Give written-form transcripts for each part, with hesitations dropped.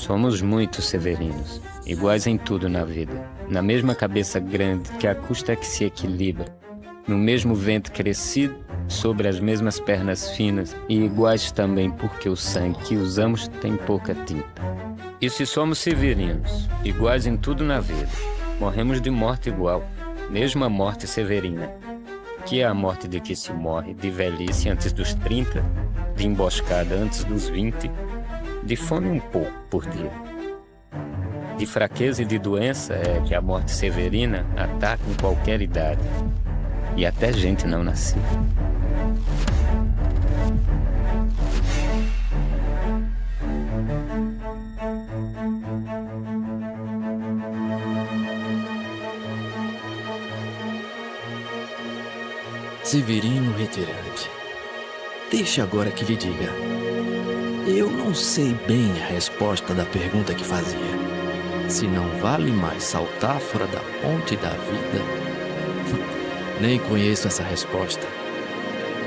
Somos muitos severinos, iguais em tudo na vida, na mesma cabeça grande que a custa que se equilibra, no mesmo vento crescido, sobre as mesmas pernas finas e iguais também porque o sangue que usamos tem pouca tinta. E se somos severinos, iguais em tudo na vida, morremos de morte igual, mesmo a morte severina, que é a morte de que se morre de velhice antes dos 30, de emboscada antes dos 20, de fome um pouco por dia. De fraqueza e de doença é que a morte severina ataca em qualquer idade, e até gente não nascida. Severino retirante, deixe agora que lhe diga. Eu não sei bem a resposta da pergunta que fazia. Se não vale mais saltar fora da ponte da vida? Nem conheço essa resposta.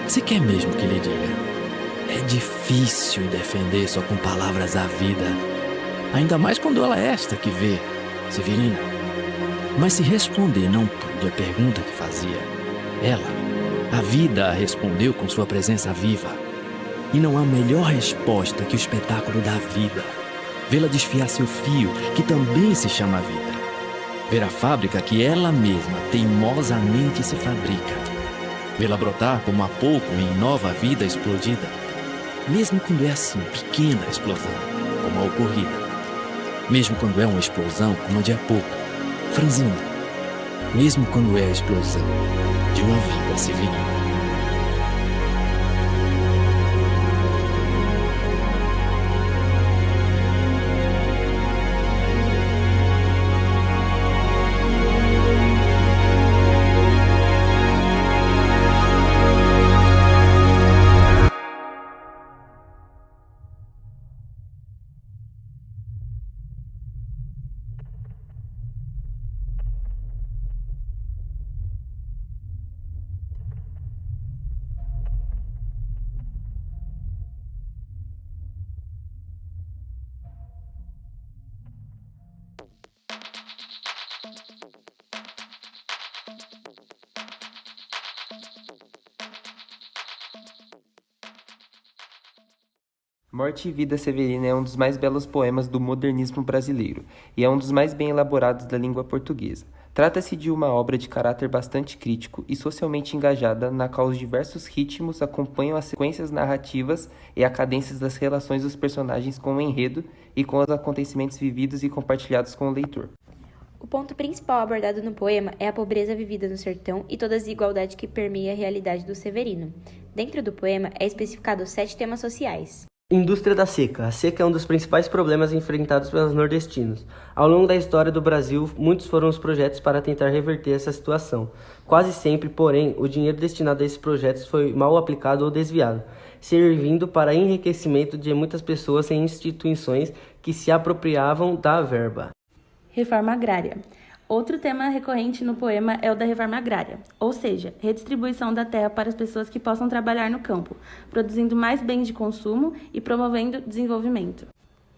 Se quer mesmo que lhe diga, é difícil defender só com palavras a vida. Ainda mais quando ela é esta que vê, Severina. Mas se responder não pude a pergunta que fazia, a vida a respondeu com sua presença viva. E não há melhor resposta que o espetáculo da vida. Vê-la desfiar seu fio, que também se chama vida. Ver a fábrica que ela mesma teimosamente se fabrica. Vê-la brotar como há pouco em nova vida explodida. Mesmo quando é assim, pequena explosão, como a ocorrida. Mesmo quando é uma explosão como a de há pouco, franzina. Mesmo quando é a explosão de uma vida severina. Morte e Vida Severina é um dos mais belos poemas do modernismo brasileiro e é um dos mais bem elaborados da língua portuguesa. Trata-se de uma obra de caráter bastante crítico e socialmente engajada, na qual os diversos ritmos acompanham as sequências narrativas e a cadências das relações dos personagens com o enredo e com os acontecimentos vividos e compartilhados com o leitor. O ponto principal abordado no poema é a pobreza vivida no sertão e toda a desigualdade que permeia a realidade do Severino. Dentro do poema é especificado 7 temas sociais. Indústria da seca. A seca é um dos principais problemas enfrentados pelos nordestinos. Ao longo da história do Brasil, muitos foram os projetos para tentar reverter essa situação. Quase sempre, porém, o dinheiro destinado a esses projetos foi mal aplicado ou desviado, servindo para enriquecimento de muitas pessoas em instituições que se apropriavam da verba. Reforma agrária. Outro tema recorrente no poema é o da reforma agrária, ou seja, redistribuição da terra para as pessoas que possam trabalhar no campo, produzindo mais bens de consumo e promovendo desenvolvimento.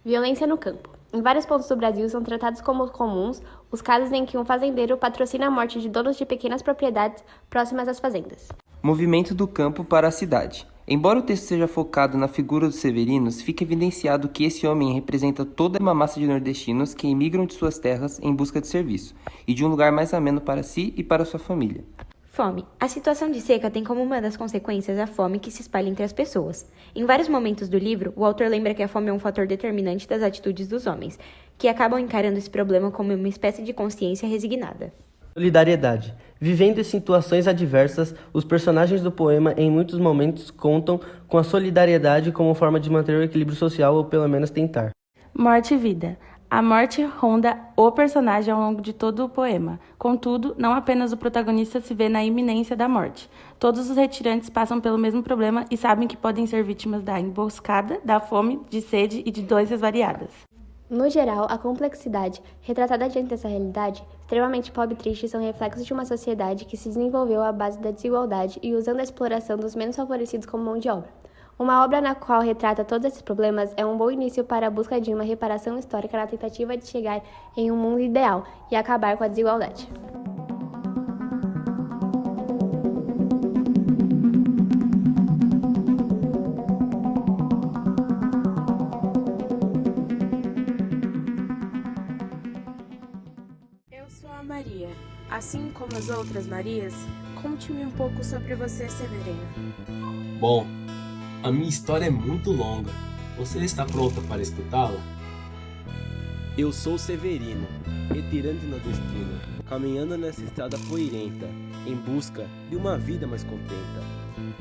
Violência no campo. Em vários pontos do Brasil são tratados como comuns os casos em que um fazendeiro patrocina a morte de donos de pequenas propriedades próximas às fazendas. Movimento do campo para a cidade. Embora o texto seja focado na figura dos severinos, fica evidenciado que esse homem representa toda uma massa de nordestinos que emigram de suas terras em busca de serviço e de um lugar mais ameno para si e para sua família. Fome. A situação de seca tem como uma das consequências a fome que se espalha entre as pessoas. Em vários momentos do livro, o autor lembra que a fome é um fator determinante das atitudes dos homens, que acabam encarando esse problema como uma espécie de consciência resignada. Solidariedade. Vivendo em situações adversas, os personagens do poema em muitos momentos contam com a solidariedade como forma de manter o equilíbrio social ou pelo menos tentar. Morte e vida. A morte ronda o personagem ao longo de todo o poema. Contudo, não apenas o protagonista se vê na iminência da morte. Todos os retirantes passam pelo mesmo problema e sabem que podem ser vítimas da emboscada, da fome, de sede e de doenças variadas. No geral, a complexidade, retratada diante dessa realidade, extremamente pobre e triste, são reflexos de uma sociedade que se desenvolveu à base da desigualdade e usando a exploração dos menos favorecidos como mão de obra. Uma obra na qual retrata todos esses problemas é um bom início para a busca de uma reparação histórica na tentativa de chegar em um mundo ideal e acabar com a desigualdade. Eu sou a Maria. Assim como as outras Marias, conte-me um pouco sobre você, Severina. Bom, a minha história é muito longa. Você está pronta para escutá-la? Eu sou Severino, retirante nordestino, caminhando nessa estrada poeirenta, em busca de uma vida mais contenta.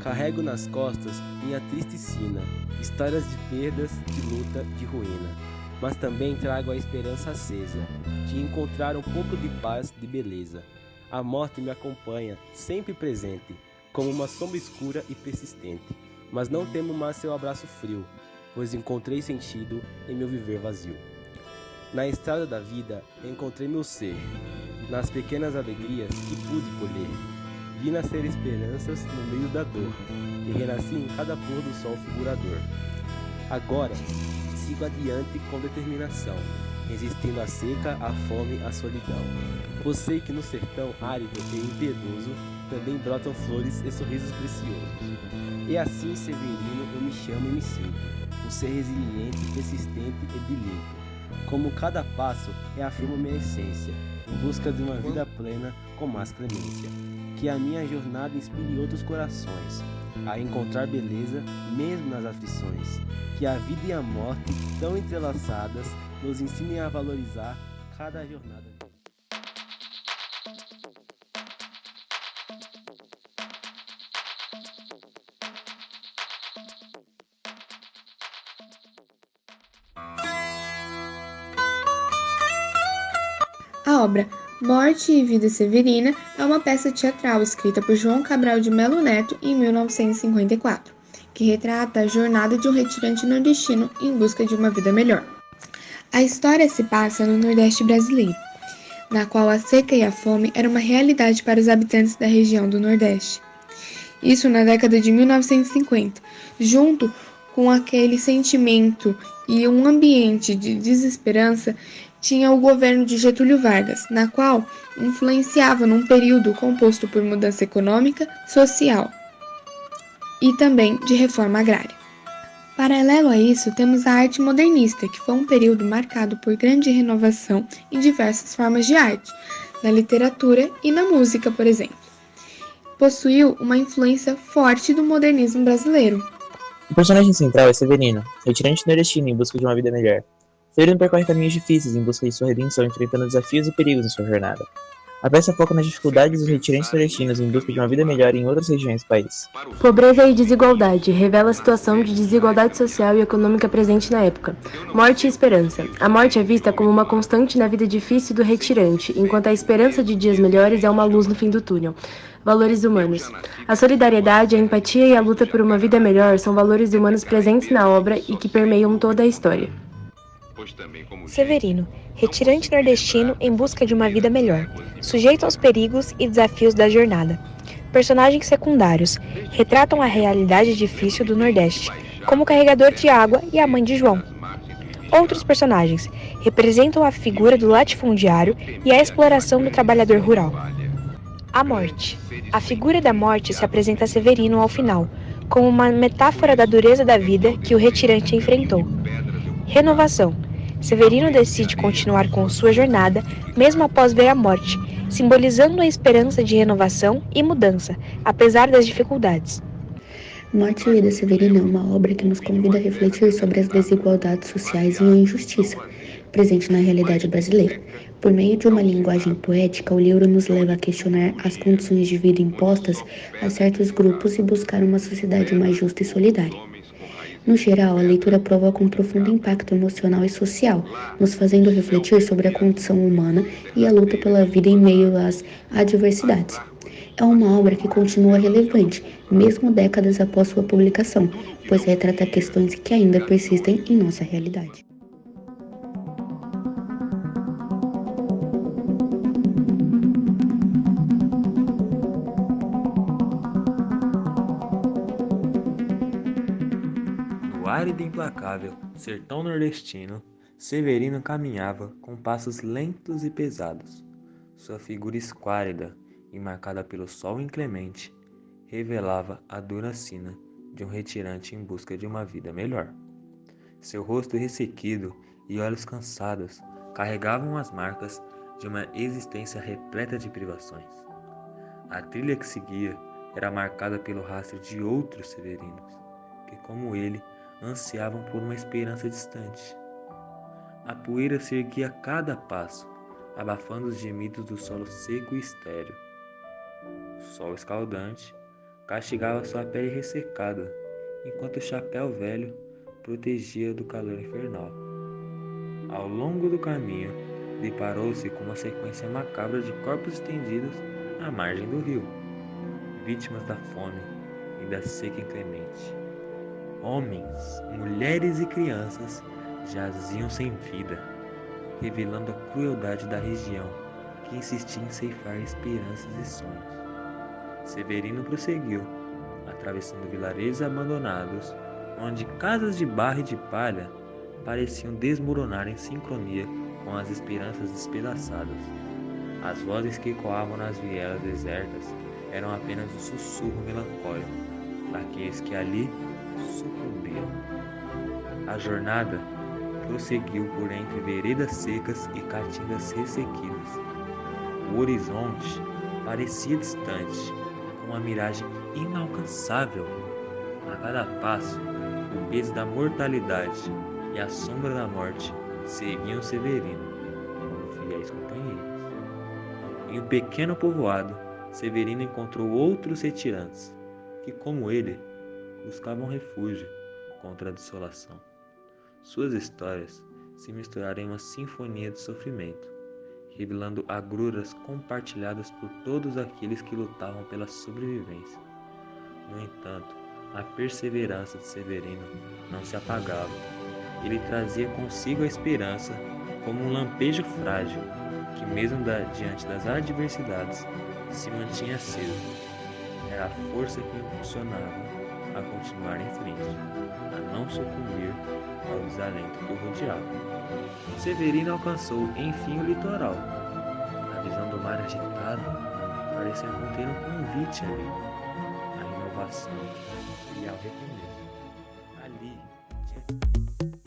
Carrego nas costas minha triste sina, histórias de perdas, de luta, de ruína. Mas também trago a esperança acesa, de encontrar um pouco de paz, de beleza. A morte me acompanha, sempre presente, como uma sombra escura e persistente. Mas não temo mais seu abraço frio, pois encontrei sentido em meu viver vazio. Na estrada da vida encontrei meu ser, nas pequenas alegrias que pude colher. Vi nascer esperanças no meio da dor, e renasci em cada pôr do sol figurador. Agora, sigo adiante com determinação, resistindo à seca, à fome, à solidão. Pois sei que no sertão árido e impiedoso também brotam flores e sorrisos preciosos. E assim, Severino, eu me chamo e me sinto, um ser resiliente, persistente e dileito. Como cada passo, reafirmo minha essência, em busca de uma vida plena com mais clemência. Que a minha jornada inspire outros corações a encontrar beleza mesmo nas aflições. Que a vida e a morte, tão entrelaçadas, nos ensinem a valorizar cada jornada. A obra Morte e Vida Severina é uma peça teatral escrita por João Cabral de Melo Neto em 1954, que retrata a jornada de um retirante nordestino em busca de uma vida melhor. A história se passa no Nordeste brasileiro, na qual a seca e a fome era uma realidade para os habitantes da região do Nordeste. Isso na década de 1950, junto com aquele sentimento e um ambiente de desesperança, tinha o governo de Getúlio Vargas, na qual influenciava num período composto por mudança econômica, social e também de reforma agrária. Paralelo a isso, temos a arte modernista, que foi um período marcado por grande renovação em diversas formas de arte, na literatura e na música, por exemplo. Possuiu uma influência forte do modernismo brasileiro. O personagem central é Severino, retirante nordestino em busca de uma vida melhor. Severino percorre caminhos difíceis em busca de sua redenção, enfrentando desafios e perigos em sua jornada. A peça foca nas dificuldades dos retirantes nordestinos em busca de uma vida melhor em outras regiões do país. Pobreza e desigualdade revela a situação de desigualdade social e econômica presente na época. Morte e esperança. A morte é vista como uma constante na vida difícil do retirante, enquanto a esperança de dias melhores é uma luz no fim do túnel. Valores humanos. A solidariedade, a empatia e a luta por uma vida melhor são valores humanos presentes na obra e que permeiam toda a história. Severino, retirante nordestino em busca de uma vida melhor, sujeito aos perigos e desafios da jornada. Personagens secundários retratam a realidade difícil do Nordeste, como o carregador de água e a mãe de João. Outros personagens representam a figura do latifundiário e a exploração do trabalhador rural. A morte. A figura da morte se apresenta a Severino ao final, como uma metáfora da dureza da vida que o retirante enfrentou. Renovação. Severino decide continuar com sua jornada, mesmo após ver a morte, simbolizando a esperança de renovação e mudança, apesar das dificuldades. Morte e Vida Severina é uma obra que nos convida a refletir sobre as desigualdades sociais e a injustiça presente na realidade brasileira. Por meio de uma linguagem poética, o livro nos leva a questionar as condições de vida impostas a certos grupos e buscar uma sociedade mais justa e solidária. No geral, a leitura provoca um profundo impacto emocional e social, nos fazendo refletir sobre a condição humana e a luta pela vida em meio às adversidades. É uma obra que continua relevante, mesmo décadas após sua publicação, pois retrata questões que ainda persistem em nossa realidade. árido e implacável sertão nordestino, Severino caminhava com passos lentos e pesados. Sua figura esquálida e marcada pelo sol inclemente revelava a dura sina de um retirante em busca de uma vida melhor. Seu rosto ressequido e olhos cansados carregavam as marcas de uma existência repleta de privações. A trilha que seguia era marcada pelo rastro de outros severinos, que, como ele, ansiavam por uma esperança distante. A poeira se erguia a cada passo, abafando os gemidos do solo seco e estéril. O sol escaldante castigava sua pele ressecada, enquanto o chapéu velho protegia do calor infernal. Ao longo do caminho, deparou-se com uma sequência macabra de corpos estendidos à margem do rio, vítimas da fome e da seca inclemente. Homens, mulheres e crianças jaziam sem vida, revelando a crueldade da região que insistia em ceifar esperanças e sonhos. Severino prosseguiu, atravessando vilarejos abandonados, onde casas de barro e de palha pareciam desmoronar em sincronia com as esperanças despedaçadas. As vozes que ecoavam nas vielas desertas eram apenas o sussurro melancólico daqueles que ali sucumbiram. A jornada prosseguiu por entre veredas secas e caatingas ressequidas. O horizonte parecia distante, com uma miragem inalcançável. A cada passo, o peso da mortalidade e a sombra da morte seguiam Severino como fiéis companheiros. Em um pequeno povoado, Severino encontrou outros retirantes que, como ele, buscavam refúgio contra a desolação. Suas histórias se misturaram em uma sinfonia de sofrimento, revelando agruras compartilhadas por todos aqueles que lutavam pela sobrevivência. No entanto, a perseverança de Severino não se apagava. Ele trazia consigo a esperança como um lampejo frágil que, mesmo diante das adversidades, se mantinha aceso. Era a força que o impulsionava a continuar em frente, a não sucumbir ao desalento que o rodeava. Severino alcançou, enfim, o litoral. A visão do mar agitado parecia conter um convite ali, à inovação e ao recomeço. Ali tinha